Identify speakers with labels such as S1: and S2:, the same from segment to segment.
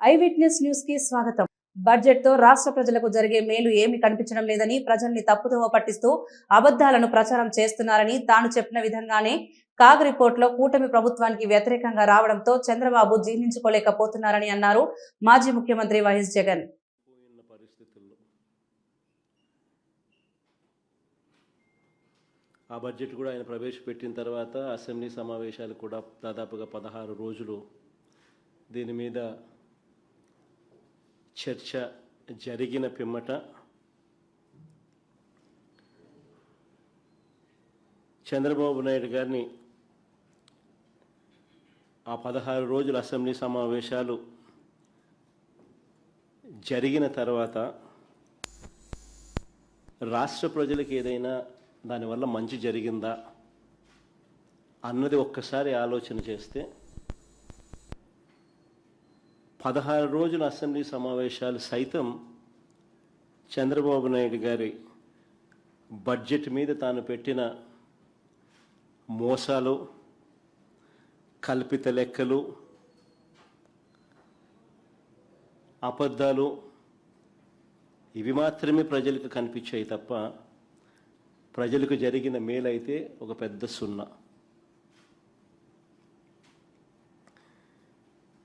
S1: I witness news కి స్వాగతం. Budget తో రాష్ట్ర ప్రజలకు జరిగే మేలు ఏమీ కనిపించడం లేదని, ప్రజల్ని తప్పుదోవ పట్టిస్తూ అబద్ధాలను ప్రచారం చేస్తున్నారని, తాను చెప్పిన విధంగానే కాగ్ రిపోర్ట్ లో కూటమి ప్రభుత్వానికి వ్యతిరేకంగా రావడంతో చంద్రబాబు జీర్ణించుకోలేకపోతున్నారని అన్నారు మాజీ ముఖ్యమంత్రి వైఎస్ జగన్.
S2: ఆ బడ్జెట్ కూడా ఆయన ప్రవేశపెట్టిన తర్వాత అసెంబ్లీ సమావేశాలు కూడా దాదాపుగా 16 రోజులు దీని మీద చర్చ జరిగిన పిమ్మట చంద్రబాబు నాయుడు గారిని ఆ 16 రోజుల అసెంబ్లీ సమావేశాలు జరిగిన తర్వాత రాష్ట్ర ప్రజలకు ఏదైనా దానివల్ల మంచి జరిగిందా అన్నది ఒక్కసారి ఆలోచన చేస్తే 16 రోజుల అసెంబ్లీ సమావేశాలు సైతం చంద్రబాబు నాయుడు గారి బడ్జెట్ మీద తాను పెట్టిన మోసాలు, కల్పిత లెక్కలు, అబద్ధాలు ఇవి మాత్రమే ప్రజలకు కనిపించాయి తప్ప ప్రజలకు జరిగిన మేలైతే ఒక పెద్ద సున్నా.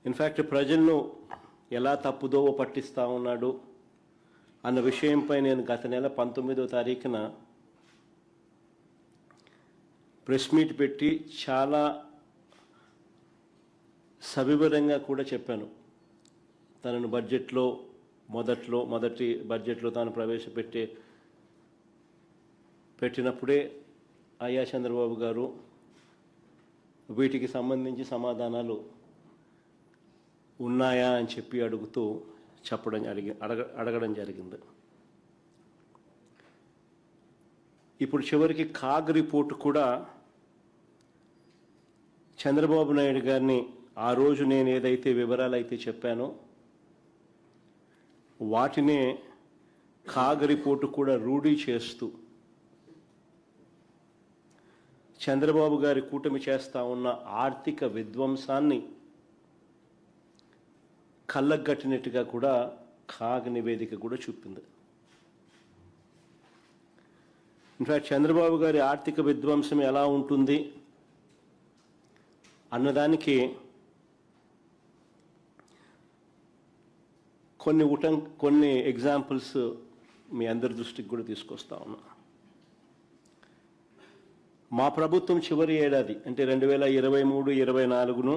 S2: ఇన్ఫ్యాక్ట్ ప్రజలను ఎలా తప్పుదోవ పట్టిస్తూ ఉన్నాడు అన్న విషయంపై నేను గత నెల 19వ తారీఖున ప్రెస్ మీట్ పెట్టి చాలా సవివరంగా కూడా చెప్పాను. తనను మొదటి బడ్జెట్లో తాను పెట్టినప్పుడే అయ్యా చంద్రబాబు గారు వీటికి సంబంధించి సమాధానాలు ఉన్నాయా అని చెప్పి అడగడం జరిగింది. ఇప్పుడు చివరికి కాగ్ రిపోర్టు కూడా చంద్రబాబు నాయుడు గారిని ఆ రోజు నేను ఏదైతే వివరాలు అయితే చెప్పానో వాటినే కాగ్ రిపోర్టు కూడా రూఢీ చేస్తూ చంద్రబాబు గారి కూటమి చేస్తూ ఉన్న ఆర్థిక విధ్వంసాన్ని కళ్ళగట్టినట్టుగా కూడా కాగ్ నివేదిక కూడా చూపింది. ఇన్ఫ్యాక్ట్ చంద్రబాబు గారి ఆర్థిక విధ్వంసం ఎలా ఉంటుంది అన్నదానికి కొన్ని ఎగ్జాంపుల్స్ మీ అందరి దృష్టికి కూడా తీసుకొస్తా ఉన్నా. మా ప్రభుత్వం చివరి ఏడాది అంటే 2023-24ను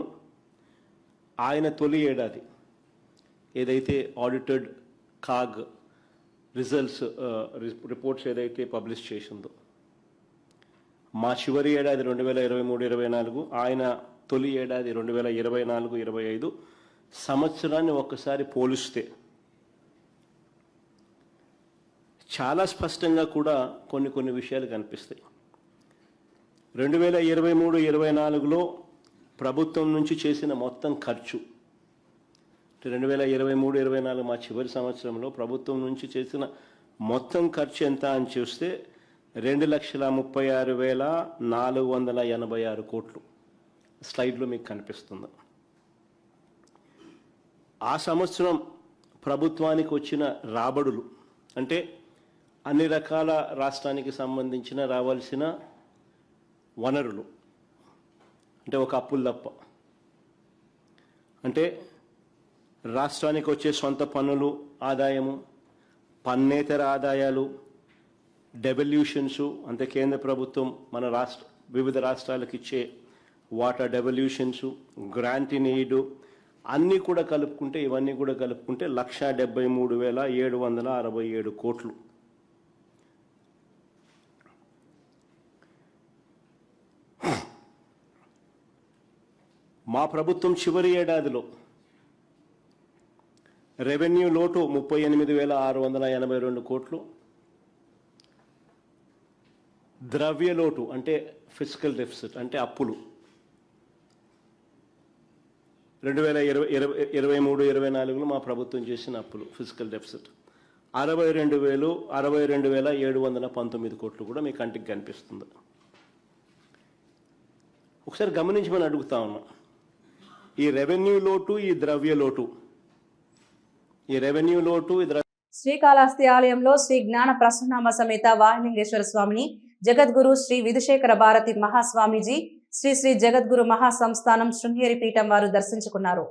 S2: ఆయన తొలి ఏడాది ఏదైతే ఆడిటెడ్ కాగ్ రిపోర్ట్స్ ఏదైతే పబ్లిష్ చేసిందో మా చివరి ఏడాది 2023-24, ఆయన తొలి ఏడాది 2024-25 సంవత్సరాన్ని ఒక్కసారి పోలిస్తే చాలా స్పష్టంగా కూడా కొన్ని విషయాలు కనిపిస్తాయి. 2023-24లో ప్రభుత్వం నుంచి చేసిన మొత్తం ఖర్చు 2023-24 మా చివరి సంవత్సరంలో ప్రభుత్వం నుంచి చేసిన మొత్తం ఖర్చు ఎంత అని చూస్తే 2,36,486 కోట్లు స్లైడ్లో మీకు కనిపిస్తుంది. ఆ సంవత్సరం ప్రభుత్వానికి వచ్చిన రాబడులు అంటే అన్ని రకాల రాష్ట్రానికి సంబంధించిన రావాల్సిన వనరులు అంటే ఒక అప్పులు తప్ప అంటే రాష్ట్రానికి వచ్చే సొంత పన్నులు ఆదాయము, పన్నేతర ఆదాయాలు, డెవల్యూషన్స్ అంటే కేంద్ర ప్రభుత్వం మన వివిధ రాష్ట్రాలకు ఇచ్చే వాటా డెవల్యూషన్స్, గ్రాంట్ ఇన్ ఎయిడ్ ఇవన్నీ కూడా కలుపుకుంటే 1,73,767 కోట్లు. మా ప్రభుత్వం చివరి ఏడాదిలో రెవెన్యూ లోటు 38,682 కోట్లు, ద్రవ్య లోటు అంటే ఫిస్కల్ డెఫిసిట్ అంటే అప్పులు 2023-24లో మా ప్రభుత్వం చేసిన అప్పులు ఫిస్కల్ డెఫిసిట్ 62,719 కోట్లు కూడా మీ కంటికి కనిపిస్తుంది. ఒకసారి గమనించమని అడుగుతా ఉన్నా. ఈ రెవెన్యూ లోటు, ఈ ద్రవ్య లోటు ఈ రెవెన్యూ లోటు
S1: శ్రీకాళహస్తి ఆలయంలో శ్రీ జ్ఞాన ప్రసన్నామ సమేత వాహిలింగేశ్వర స్వామిని జగద్గురు శ్రీ విధుశేఖర భారతి మహాస్వామీజీ శ్రీ శ్రీ జగద్గురు మహాసంస్థానం శృంగేరి పీఠం వారు దర్శించుకున్నారు.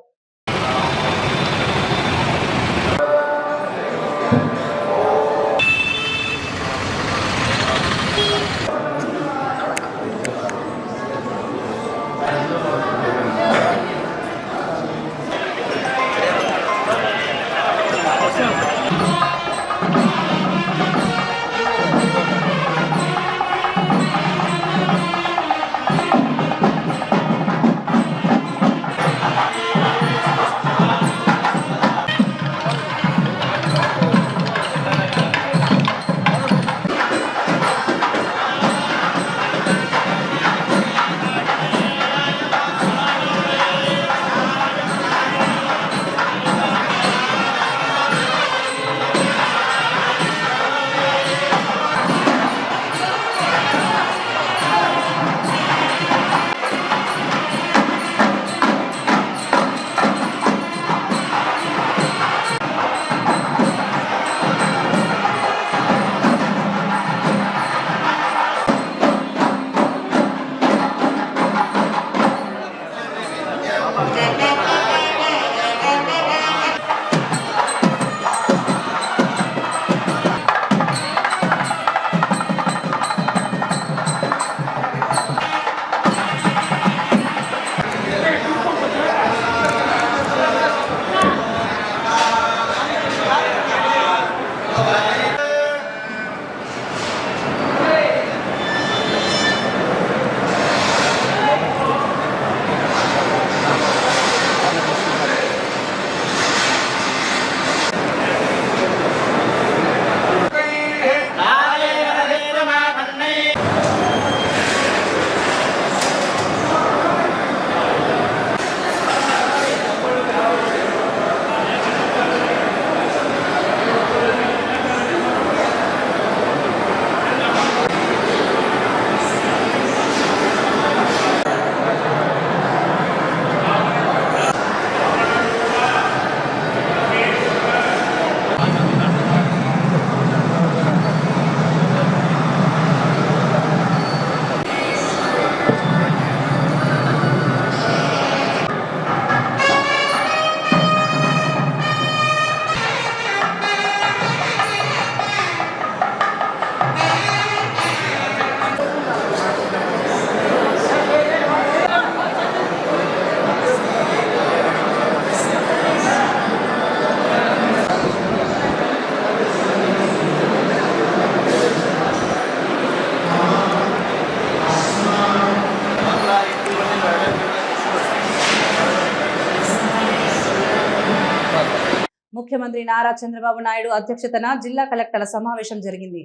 S1: ముఖ్యమంత్రి నారా చంద్రబాబు నాయుడు అధ్యక్షతన జిల్లా కలెక్టర్ల సమావేశం జరిగింది.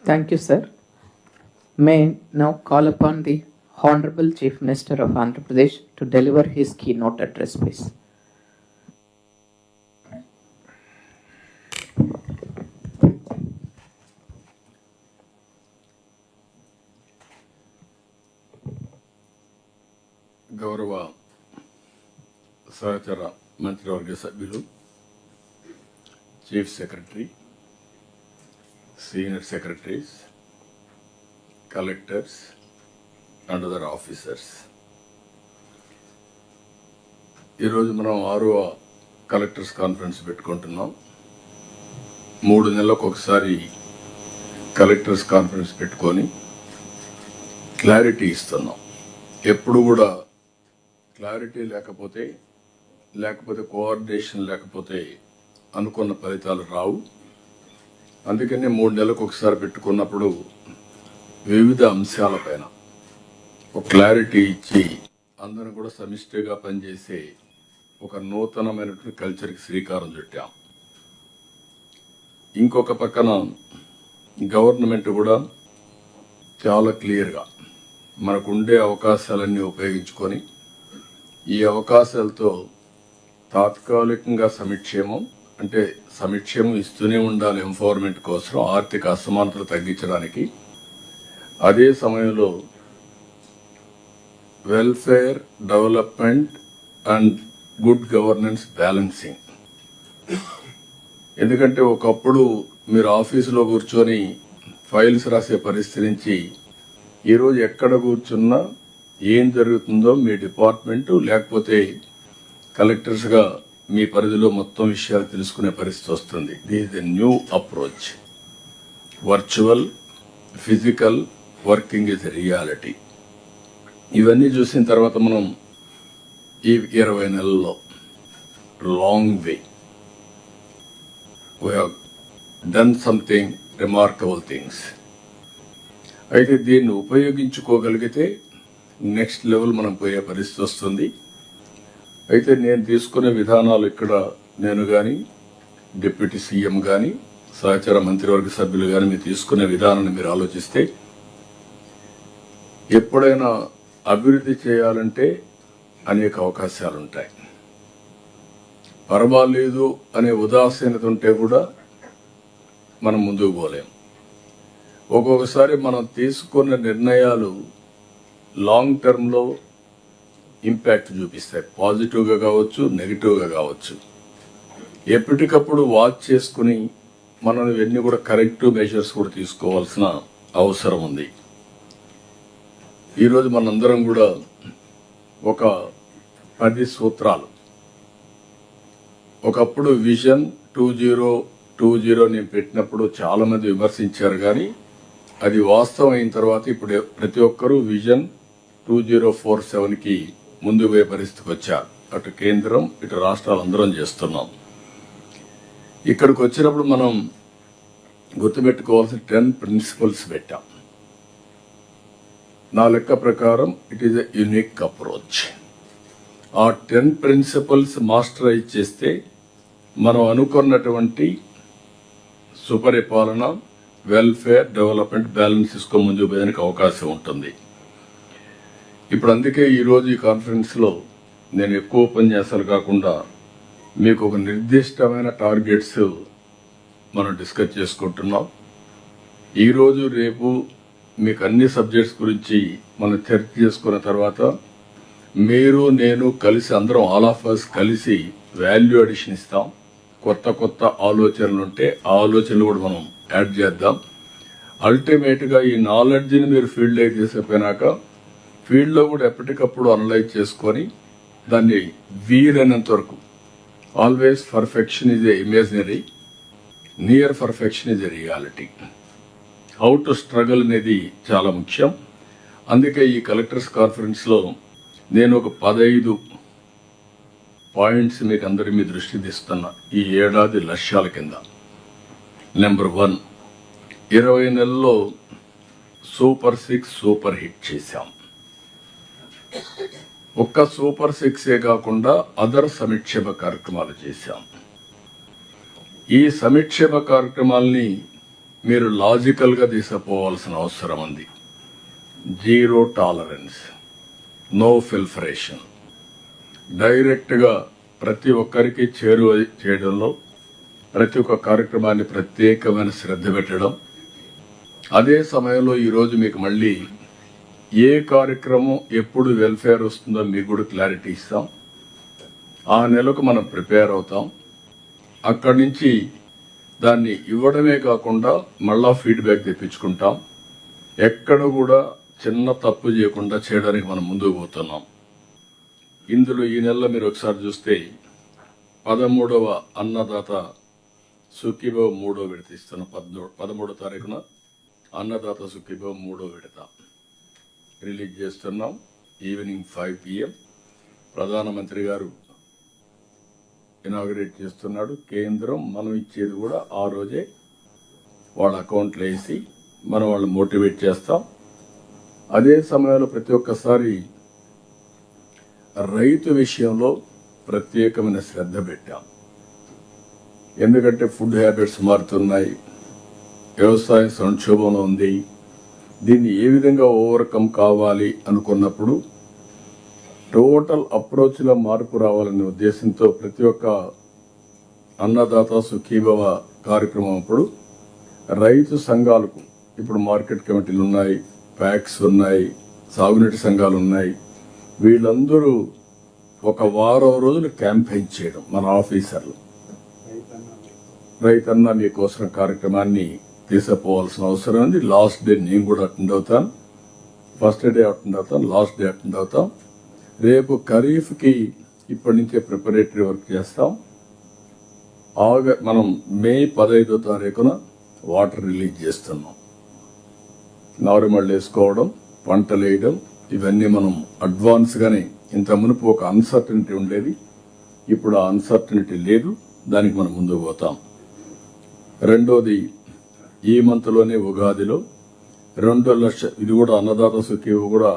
S3: Thank you, sir. May now call upon the Honorable Chief Minister of Andhra Pradesh to deliver his keynote address, please.
S4: గౌరవ సహచర మంత్రివర్గ సభ్యులు, chief secretary, senior secretaries, collectors and other officers, ఈరోజు మనం 6వ కలెక్టర్స్ కాన్ఫరెన్స్ పెట్టుకుంటున్నాం. 3 నెలలకు ఒకసారి కలెక్టర్స్ కాన్ఫరెన్స్ పెట్టుకొని క్లారిటీ ఇస్తున్నాం. ఎప్పుడు కూడా క్లారిటీ లేకపోతే కోఆర్డినేషన్ లేకపోతే అనుకున్న ఫలితాలు రావు. అందుకనే 3 నెలలకు ఒకసారి పెట్టుకున్నప్పుడు వివిధ అంశాలపైన ఒక క్లారిటీ ఇచ్చి అందరం కూడా సమిష్టిగా పనిచేసే ఒక నూతనమైనటువంటి కల్చర్కి శ్రీకారం చుట్టాం. ఇంకొక పక్కన గవర్నమెంట్ కూడా చాలా క్లియర్గా మనకు ఉండే అవకాశాలన్నీ ఉపయోగించుకొని ఈ అవకాశాలతో తాత్కాలికంగా సంక్షేమం ఇస్తూనే ఉండాలి ఎంపవర్మెంట్ కోసం, ఆర్థిక అసమానతలు తగ్గించడానికి. అదే సమయంలో welfare, development and good governance balancing. ఎందుకంటే ఒకప్పుడు మీరు ఆఫీసులో కూర్చొని ఫైల్స్ రాసే పరిస్థితి నుంచి ఈరోజు ఎక్కడ కూర్చున్నా ఏం జరుగుతుందో మీ డిపార్ట్మెంటు లేకపోతే కలెక్టర్స్గా మీ పరిధిలో మొత్తం విషయాలు తెలుసుకునే పరిస్థితి వస్తుంది. This is a new approach. Virtual, physical working is a reality. ఇవన్నీ చూసిన తర్వాత మనం ఈ 20 నెలల్లో long way we have done something remarkable things. అయితే దీన్ని ఉపయోగించుకోగలిగితే నెక్స్ట్ లెవెల్ మనం పోయే పరిస్థితి వస్తుంది. అయితే నేను తీసుకునే విధానాలు ఇక్కడ నేను కానీ డిప్యూటీ సీఎం కానీ సహచార మంత్రివర్గ సభ్యులు కానీ మీరు తీసుకునే విధానాన్ని మీరు ఆలోచిస్తే ఎప్పుడైనా అభివృద్ధి చేయాలంటే అనేక అవకాశాలు ఉంటాయి. పర్వాలేదు అనే ఉదాసీనత ఉంటే కూడా మనం ముందుకు పోలేం. ఒక్కొక్కసారి మనం తీసుకున్న నిర్ణయాలు లాంగ్ టర్మ్లో ఇంపాక్ట్ చూపిస్తాయి. పాజిటివ్గా కావచ్చు, నెగిటివ్గా కావచ్చు. ఎప్పటికప్పుడు వాచ్ చేసుకుని మనం ఇవన్నీ కూడా కరెక్టివ్ మెజర్స్ కూడా తీసుకోవాల్సిన అవసరం ఉంది. ఈరోజు మనందరం కూడా ఒక 10 సూత్రాలు, ఒకప్పుడు విజన్ 2020 నేను పెట్టినప్పుడు చాలా మంది విమర్శించారు, కానీ అది వాస్తవం అయిన తర్వాత ఇప్పుడు ప్రతి ఒక్కరూ విజన్ 2047కి ముందు పోయే పరిస్థితికి వచ్చారు. అటు కేంద్రం ఇటు రాష్ట్రాలు అందరం చేస్తున్నాం. ఇక్కడికి వచ్చినప్పుడు మనం గుర్తుపెట్టుకోవాల్సిన 10 ప్రిన్సిపల్స్ పెట్టాం. నా లెక్క ప్రకారం it is a unique approach. ఆ 10 ప్రిన్సిపల్స్ మాస్టరైజ్ చేస్తే మనం అనుకున్నటువంటి సుపరిపాలన, వెల్ఫేర్, డెవలప్మెంట్, బ్యాలెన్స్ తీసుకొని ముందుకు పోయేందుకు అవకాశం ఉంటుంది. ఇప్పుడు అందుకే ఈరోజు ఈ కాన్ఫరెన్స్లో నేను ఎక్కువ ఉపన్యాసాలు కాకుండా మీకు ఒక నిర్దిష్టమైన టార్గెట్స్ మనం డిస్కస్ చేసుకుంటున్నాం. ఈరోజు రేపు మీకు అన్ని సబ్జెక్ట్స్ గురించి మనం చర్చ చేసుకున్న తర్వాత మీరు నేను కలిసి అందరం ఆల్ ఆఫ్ అస్ కలిసి వాల్యూ అడిషన్ ఇస్తాం. కొత్త ఆలోచనలు ఉంటే ఆ ఆలోచనలు కూడా మనం యాడ్ చేద్దాం. అల్టిమేట్గా ఈ నాలెడ్జ్ని మీరు ఫీల్డ్ అయితే చేసిపోయినాక ఫీల్డ్లో కూడా ఎప్పటికప్పుడు అనలైజ్ చేసుకొని దాన్ని వీలైనంత వరకు, always perfection is a imaginary, near perfection is a reality. How to struggle అనేది చాలా ముఖ్యం. అందుకే ఈ కలెక్టర్స్ కాన్ఫరెన్స్లో నేను ఒక 15 పాయింట్స్ మీకు అందరి మీ దృష్టి తీస్తున్నా. ఈ ఏడాది లక్ష్యాల కింద నెంబర్ 1, 20 నెలల్లో సూపర్ 6 సూపర్ హిట్ చేశాం. ఒక్క సూపర్ 6 కాకుండా అదర్ సంక్షేమ కార్యక్రమాలు చేశాం. ఈ సంక్షేమ కార్యక్రమాల్ని మీరు లాజికల్గా తీసుకుపోవాల్సిన అవసరం ఉంది. జీరో టాలరెన్స్, నో ఫిల్ఫరేషన్, డైరెక్ట్గా ప్రతి ఒక్కరికి చేరువ చేయడంలో ప్రతి ఒక్క కార్యక్రమాన్ని ప్రత్యేకమైన శ్రద్ధ పెట్టడం. అదే సమయంలో ఈరోజు మీకు మళ్ళీ ఏ కార్యక్రమం ఎప్పుడు వెల్ఫేర్ వస్తుందో మీకు కూడా క్లారిటీ ఇస్తాం. ఆ నెలకు మనం ప్రిపేర్ అవుతాం. అక్కడి నుంచి దాన్ని ఇవ్వడమే కాకుండా మళ్ళా ఫీడ్బ్యాక్ తెప్పించుకుంటాం. ఎక్కడ కూడా చిన్న తప్పు చేయకుండా చేయడానికి మనం ముందుకు పోతున్నాం. ఇందులో ఈ నెలలో మీరు ఒకసారి చూస్తే 13వ అన్నదాత సుఖీభవ 3వ విడత ఇస్తున్న 13వ తారీఖున అన్నదాత సుఖీభవ 3వ విడత రిలీజ్ చేస్తున్నాం. ఈవినింగ్ 5 PM ప్రధానమంత్రి గారు ఇనాగరేట్ చేస్తున్నాడు. కేంద్రం మనం ఇచ్చేది కూడా ఆ రోజే వాళ్ళ అకౌంట్లో వేసి మనం వాళ్ళు మోటివేట్ చేస్తాం. అదే సమయంలో ప్రతి ఒక్కసారి రైతు విషయంలో ప్రత్యేకమైన శ్రద్ధ పెట్టాం. ఎందుకంటే ఫుడ్ హ్యాబిట్స్ మారుతున్నాయి, వ్యవసాయ సంక్షోభంలో ఉంది. దీన్ని ఏ విధంగా ఓవర్కమ్ కావాలి అనుకున్నప్పుడు టోటల్ అప్రోచ్లో మార్పు రావాలనే ఉద్దేశంతో ప్రతి ఒక్క అన్నదాత సుఖీభవ కార్యక్రమం అప్పుడు రైతు సంఘాలకు ఇప్పుడు మార్కెట్ కమిటీలు ఉన్నాయి, ప్యాక్స్ ఉన్నాయి, సాగునీటి సంఘాలు ఉన్నాయి. వీళ్ళందరూ ఒక వారం రోజులు క్యాంపెయిన్ చేయడం మన ఆఫీసర్లు రైతన్న మీకోసం కార్యక్రమాన్ని తీసుకుపోవాల్సిన అవసరం ఉంది. లాస్ట్ డే నేను కూడా అటెండ్ అవుతాను, ఫస్ట్ డే అటెండ్ అవుతాను, లాస్ట్ డే అటెండ్ అవుతాం. రేపు ఖరీఫ్కి ఇప్పటి నుంచే ప్రిపరేటరీ వర్క్ చేస్తాం. మనం మే 15వ తారీఖున వాటర్ రిలీజ్ చేస్తున్నాం. నారుమళ్ళు వేసుకోవడం, పంటలు వేయడం, ఇవన్నీ మనం అడ్వాన్స్గానే, ఇంత మునుపు ఒక అన్సర్టనిటీ ఉండేది, ఇప్పుడు ఆ అన్సర్టనిటీ లేదు, దానికి మనం ముందుకు పోతాం. రెండోది, ఈ మంత్లోనే ఉగాదిలో 2 లక్షలు, ఇది కూడా అన్నదాత సుఖీవు కూడా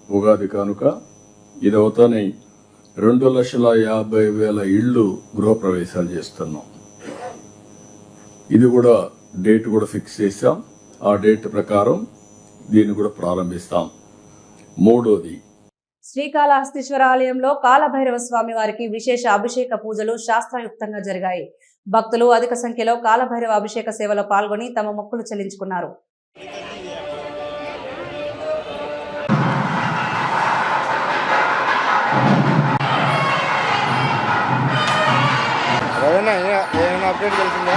S4: ఉగాది కానుక, ఇది అవుతానే 2,50,000 ఇళ్లు గృహప్రవేశాలు చేస్తున్నాం. ఇది కూడా డేట్ కూడా ఫిక్స్ చేశాం. ఆ డేట్ ప్రకారం దీన్ని కూడా ప్రారంభిస్తాం. మూడోది,
S1: శ్రీకాళహస్తీశ్వర ఆలయంలో కాలభైరవ స్వామి వారికి విశేష అభిషేక పూజలు శాస్త్రయుక్తంగా జరిగాయి. భక్తులు అధిక సంఖ్యలో కాలభైరవ అభిషేక సేవలో పాల్గొని తమ మొక్కులు చెల్లించుకున్నారు.
S5: అప్డేట్ తెలిసిందా?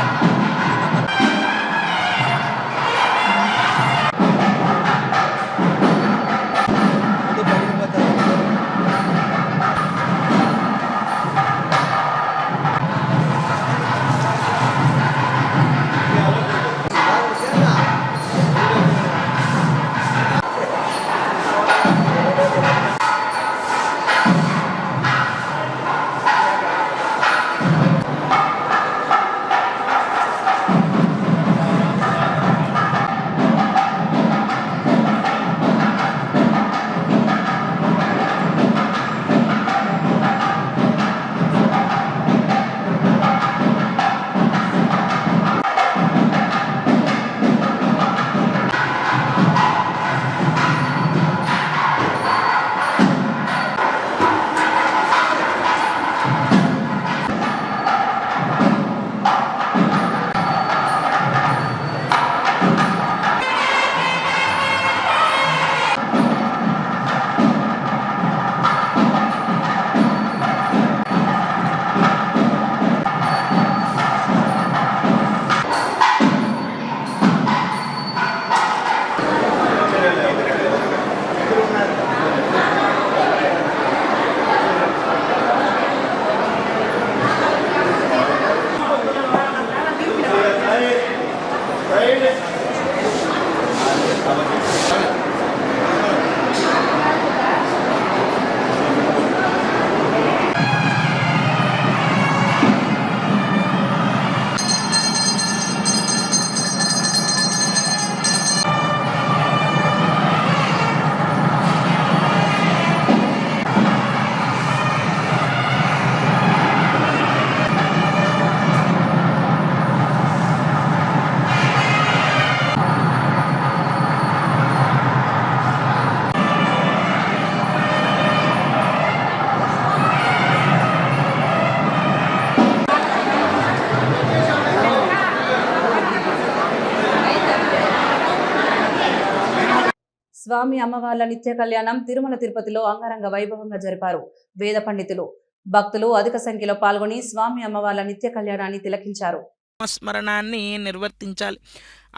S1: స్వామి అమ్మవార్ల నిత్య కళ్యాణం తిరుమల తిరుపతిలో అంగరంగ వైభవంగా జరిపారు. వేద పండితులు, భక్తులు అధిక సంఖ్యలో పాల్గొని స్వామి అమ్మవార్ల నిత్య కళ్యాణాన్ని తిలకించారు.
S6: స్మరణాన్ని నిర్వర్తించాలి.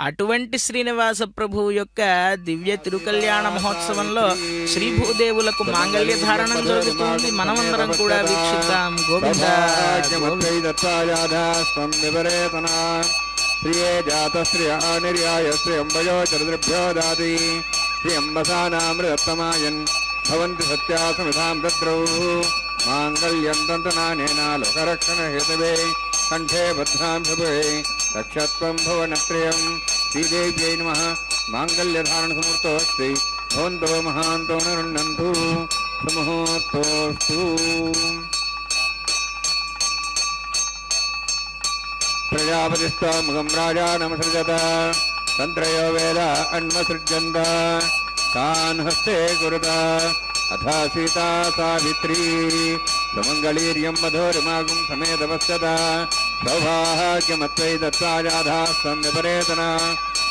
S6: అటువంటి శ్రీనివాస ప్రభువు యొక్క దివ్య తిరుకల్యాణ మహోత్సవంలో శ్రీ భూదేవులకు మాంగళ్య ధారణం జరుగుతుంది. మనమందరం కూడా వీక్షిద్దాం. గోవింద
S5: శ్రియే జాత శ్రియ నిర్యాయ శ్రియంబయో చరిద్భ్యో దాది శ్రియంబసానామృతమాయన్ భవంతి సత్యాసమిధాం తద్రౌ మాంగళ్యం తంతనానేన లోకరక్షణ హేతవే కంఠే భద్రాం శుభే రక్షత్వం భువనత్రయం. శ్రీదేవ్యై నమః. మాంగళ్యధారణ సమూర్తోస్తి భవంతో మహాంతో నరుణంతు సుముహూర్తోస్తు. ప్రజాపతిస్తాముఖం రాజా నమసృజత తంత్రయో వేద అన్వసృజంత తాన్ హస్తే గురుత అథ సీతా సావిత్రీ సుమంగళీర్యం మధోరిమాగం సమేతవస్యత సౌభాగ్యమత్వై దత్తాజాధాస్తం విపరేతన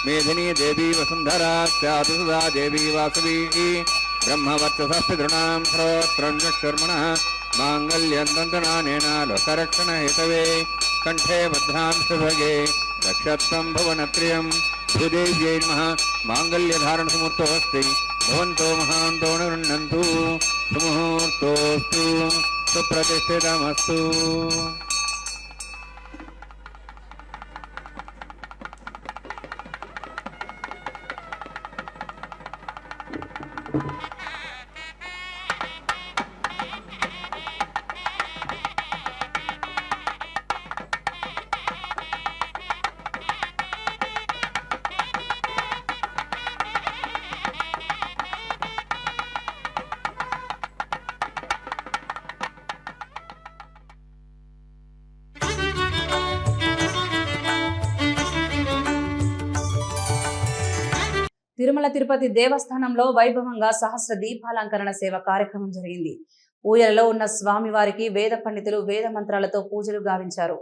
S5: మేధినీ దేవీ వసుంధరా స్యాతు సుధా దేవీ వాసవీ బ్రహ్మవర్చస పితॄణాం శ్రోత్రం చక్షుర్మణః माङ्गल्यन्दन्तनानेन लोकरक्षणहेतवे कण्ठे भद्रां सुभगे रक्षत्वं भुवनत्रयं भूदेव्यै नमः। माङ्गल्यधारणसमुहूर्तोऽस्ति भवन्तो महान्तो न गृह्णन्तु सुमुहूर्तोऽस्तु सुप्रतिष्ठितमस्तु।
S1: తిరుమల తిరుపతి దేవస్థానంలో వైభవంగా సహస్ర దీపాలంకరణ సేవ కార్యక్రమం జరిగింది. ఊయలలో ఉన్న స్వామి వారికి వేద పండితులు వేద మంత్రాలతో పూజలు గావించారు.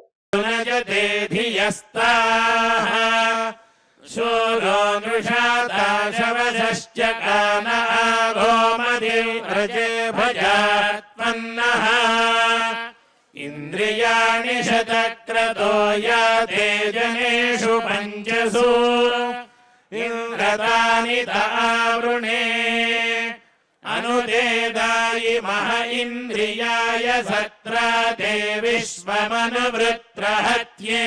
S7: ఇంద్రియాణి శతక్రతో యాతే జనేషు పంచసు ఇంద్రతాని తావృణే అనుదేదాయి మహ ఇంద్రియాయ సత్రాతే విశ్వమనువృత్రహత్యే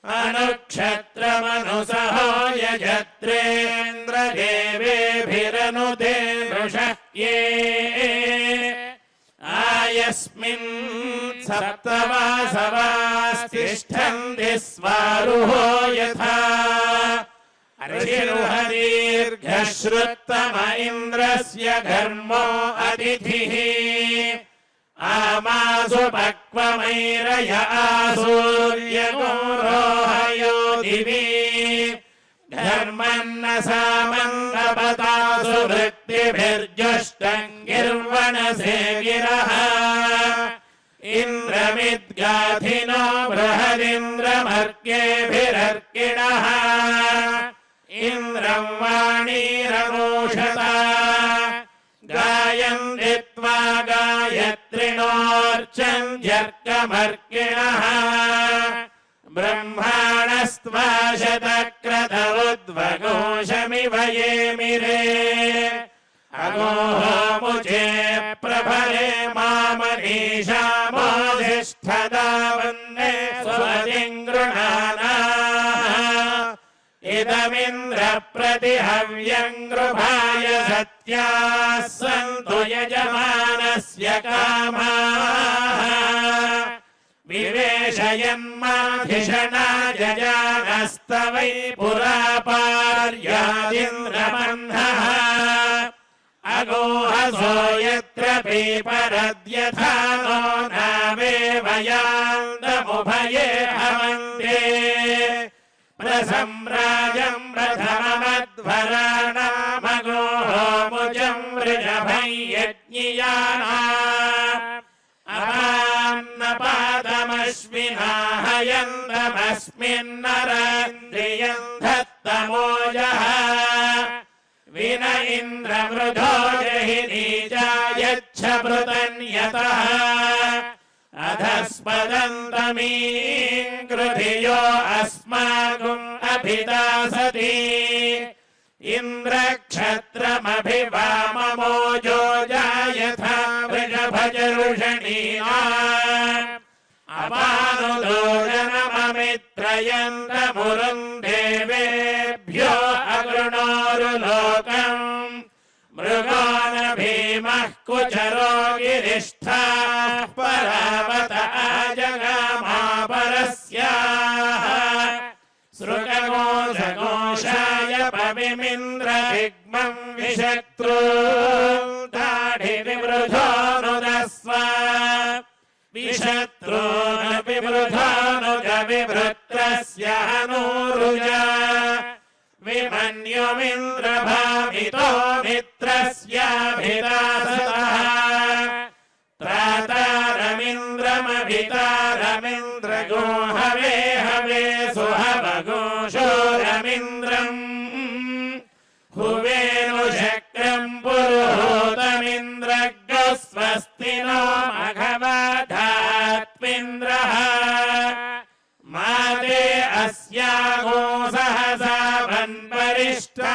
S7: అనుక్షత్రమనుసహోయ జత్రేంద్రదేవేభిరనుతే ఋషయే ఆయస్మిన్ సప్తవాసవాస్తిష్టంతి స్వారుహో యథా ఋషిర్హదీర్ఘశ్రుత్తమ ఇంద్రస్య ఘర్మో అతిథిః ఆమాసు పక్వమైరయ ఆసూర్యగోరోహయో దివి ధర్మన్న సామంతపతాసు వృత్తిభిర్జుష్టంగిర్వణసే గిరః ఇంద్రమిద్గాధినో బృహదింద్రమర్కేభిరర్కిణః ఇంద్రం వాణీరమోషత గాయంతి త్వా గాయత్రిణోర్చన్యర్కమర్కిణః బ్రహ్మాణస్త్వా శతక్రత ఉద్వగోషమివ యేమిరే అగోముచే ప్రభరే మామనీషామోధిష్ఠదా వందే స్వతింగృణానా ఇదమింద్ర ప్రతిహవ్యం గృభాయ సత్యాః సంతు యజమానస్య కామాః వివేశయన్మాధిషణా జజానస్తవై పురా పార్యాదింద్రమన్హః అగోహసో యత్ర పీపరద్యథా నో నావేవయాందముభయే హవంతే ప్రసమ్రాజం ప్రథమమధ్వరాణామగోముజం వృషభం యజ్ఞియానా అపాన్నపాదమశ్వినాహయందమస్మిన్నరేంద్రియం దత్తమోజః విన ఇంద్రమృధో జహి నీచాయచ్చ భృతన్యతః అధస్పదంతమీకృధియో అస్మాకం అభిదాసతి ఇంద్రక్షత్రమభివామమోజో జాయథా వృషభజరుషణీనా అపానుదోజనమమిత్రయంతమురుం దేవేభ్యో అగృణోరులోకం మృగోన భీమః కుచరో గిరిష్ఠాః పరావత ఆజగామాపరస్యాః సృగఘోషఘోషాయ పవిమింద్రవిగ్మం విశత్రు దాఢివివృధోనుదస్వ విశత్రూనపి వృధానుజ వివృత్రస్య హనూరుజ విమన్యుమింద్రభామితో మిత్రస్యాభిదాసతః త్రాతారమింద్రమభితారమింద్రగో హవే హవే సుహవఘోషోరమింద్రం హువేను శక్రం పురుహూతమింద్రగో స్వస్తి मघवधात्मिन्द्रः माते अस्यागो सहसा वन्परिष्टावघाय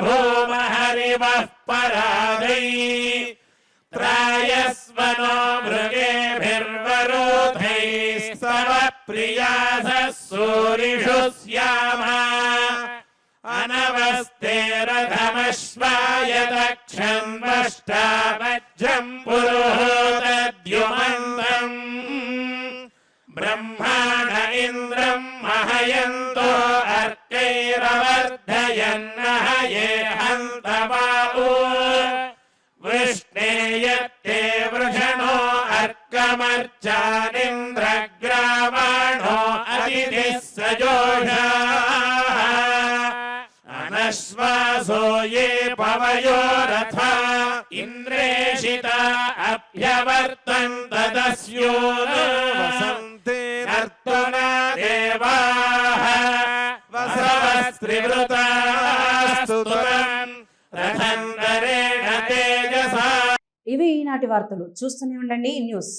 S7: भूमहरिवः परादै त्रायस्वनो मृगेभिर्वरोधैस्तव प्रियासः सूरिषु स्यामा अनवस्ते रथमश्वाय दक्षन्वष्टावज्रम् पुरुहूतद्युमन्तम् ब्रह्माण इन्द्रम् महयन्तो अर्कैरवर्धयन्नः ये हन्तवाऊ वृष्णेयत्ते वृषणो अर्कमर्चानिन्द्रग्रावाणो अतिथिः सजोषाः अनश्वासो ये पवयो रथा इन्द्रेषिता अभ्यवर्तन्त दस्यो वसन्ते नर्तुना देवाः वसवस्त्रिवृतास्तुतम् रथन्दरेण तेजसा
S1: ఇవి ఈనాటి వార్తలు. చూస్తూనే ఉండండి న్యూస్.